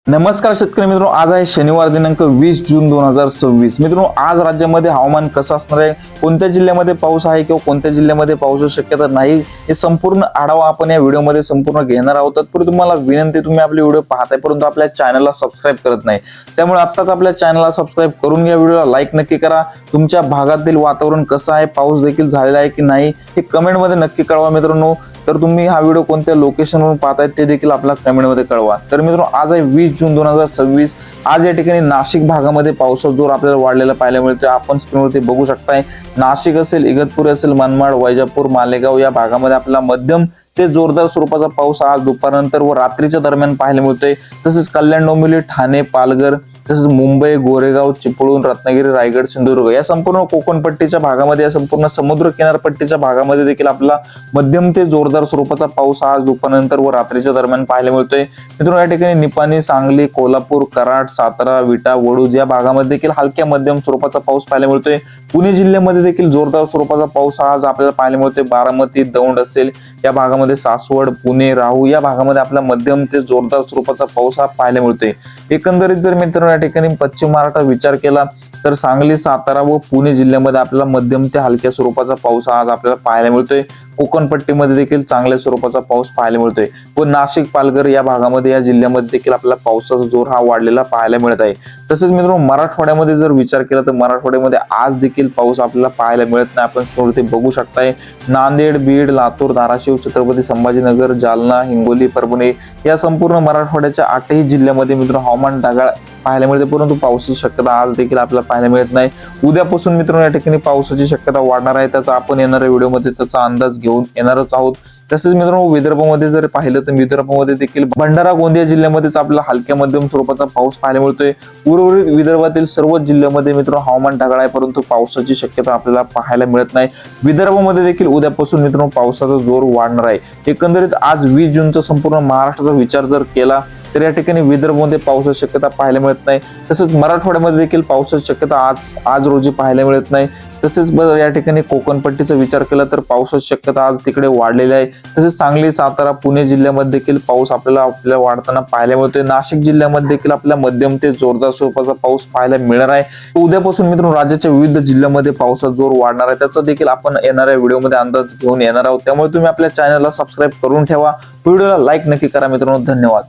नमस्कार शेतकरी मित्रांनो, आज आहे शनिवार दिनांक 20 जून 2026। मित्रांनो, आज राज्यामध्ये हवामान कसं असणार आहे, कोणत्या जिल्ह्यामध्ये पाऊस आहे किंवा कोणत्या जिल्ह्यामध्ये पावसाची शक्यता नाही, हे संपूर्ण आढावा आपण या व्हिडिओमध्ये संपूर्ण घेणार आहोत। तत्पूर्वी तुम्हाला विनंती, तुम्ही आपले व्हिडिओ पाहताय परंतु आपल्या चॅनलला सबस्क्राईब करत नाही, त्यामुळे आत्ताच आपल्या चॅनलला सबस्क्राईब करून घ्या, व्हिडिओला लाईक नक्की करा। तुमच्या भागातील वातावरण कसं आहे, पाऊस देखील झालेला आहे की नाही हे कमेंटमध्ये नक्की कळवा मित्रांनो। तर तुम्ही हा व्हिडिओ कोणत्या लोकेशनवरून पाहताय ते देखील आपल्या कमेंटमध्ये कळवा। तर मित्रांनो, आज आहे 20 जून 2026। आज या ठिकाणी नाशिक भागामध्ये पावसाचा जोर आपल्याला वाढलेला पाहायला मिळतोय। आपण स्क्रीनवरती बघू शकताय, नाशिक असेल, इगतपुरी असेल, मनमाड, वैजापूर, मालेगाव या भागामध्ये आपल्याला मध्यम ते जोरदार स्वरूपाचा पाऊस आज दुपारनंतर व रात्रीच्या दरम्यान पाहायला मिळतोय। तसेच कल्याण, डोंबिवली, ठाणे, पालघर, तसेच मुंबई, गोरेगाव, चिपळूण, रत्नागिरी, रायगड, सिंधुदुर्ग या संपूर्ण कोकण पट्टीच्या भागामध्ये, या संपूर्ण समुद्र किनारपट्टीच्या भागामध्ये देखील आपला मध्यम ते जोरदार स्वरूपाचा पाऊस आज दुपारनंतर व रात्रीच्या दरम्यान पाहायला मिळतोय। मित्रांनो, या ठिकाणी निपाणी, सांगली, कोल्हापूर, कराड, सातारा, विटा, वडूज या भागामध्ये देखील हलक्या मध्यम स्वरूपाचा पाऊस पाहायला मिळतोय। पुणे जिल्ह्यामध्ये देखील जोरदार स्वरूपाचा पाऊस आज आपल्याला पाहायला मिळतोय। बारामती, दौंड असेल या भागामध्ये, सासवड, पुणे, राहू या भागामध्ये आपला मध्यम ते जोरदार स्वरूपाचा पाऊस हा पाहायला मिळतोय। एकंदरीत जर मित्रांनो या ठिकाणी पश्चिम महाराष्ट्रात विचार केला तर सांगली, सातारा व पुणे जिल्ह्यामध्ये आपल्याला मध्यम ते हलक्या स्वरूपाचा पाऊस आज आपल्याला पाहायला मिळतोय। कोकण पट्टीमध्ये देखील चांगल्या स्वरूपाचा पाऊस पाहायला मिळतोय व नाशिक, पालघर या भागामध्ये, या जिल्ह्यामध्ये देखील आपल्याला पावसाचा जोर हा वाढलेला पाहायला मिळत आहे। तसेच मित्रांनो, मराठवाड्यामध्ये जर विचार केला तर मराठवाड्यामध्ये आज देखील पाऊस आपल्याला पाहायला मिळत नाही। आपण स्क्रीनवरती बघू शकताय, नांदेड, बीड, लातूर, धाराशिव, छत्रपती संभाजीनगर, जालना, हिंगोली, परभणी या संपूर्ण मराठवाड्याच्या 8ही जिल्ह्यामध्ये मित्रांनो हवामान ढगाळ पाहायला मिळते, परंतु पावसाची शक्यता आज देखील आपल्याला पाहायला मिळत नाही। उद्यापासून मित्रांनो या ठिकाणी पावसाची शक्यता वाढणार आहे, त्याचा आपण येणाऱ्या व्हिडिओमध्ये त्याचा अंदाज घेऊन येणारच आहोत। तसेच मित्रांनो, विदर्भामध्ये जर पाहिलं तर विदर्भामध्ये देखील भंडारा, गोंदिया जिल्ह्यामध्येच आपल्याला हलक्या मध्यम स्वरूपाचा पाऊस पाहायला मिळतोय। उर्वरित विदर्भातील सर्व जिल्ह्यामध्ये मित्रांनो हवामान ढगाळ आहे, परंतु पावसाची शक्यता आपल्याला पाहायला मिळत नाही। विदर्भामध्ये देखील उद्यापासून मित्रांनो पावसाचा जोर वाढणार आहे। एकंदरीत आज 20 जूनचा संपूर्ण महाराष्ट्राचा विचार जर केला तर या ठिकाणी विदर्भामध्ये पावसाची शक्यता पाहायला मिळत नाही। तसेच मराठवाड्यामध्ये देखील पावसाची शक्यता आज रोजी पाहायला मिळत नाही। तसेच या ठिकाणी कोकण पट्टीचा विचार केला तर पावसाची शक्यता आज तिकडे वाढलेली आहे। तसेच सांगली, सातारा, पुणे जिल्ह्यामध्ये देखील पाऊस आपल्याला वाढताना पाहायला मिळतोय। नाशिक जिल्ह्यामध्ये देखील आपल्या मध्यम ते जोरदार स्वरूपाचा पाऊस पाहायला मिळणार आहे। उद्यापासून मित्रांनो राज्याच्या विविध जिल्ह्यामध्ये पावसाचा जोर वाढणार आहे, त्याचा देखील आपण येणाऱ्या व्हिडिओमध्ये अंदाज घेऊन येणार आहोत। त्यामुळे तुम्ही आपल्या चॅनलला सबस्क्राईब करून ठेवा, व्हिडिओला लाईक नक्की करा मित्रांनो। धन्यवाद।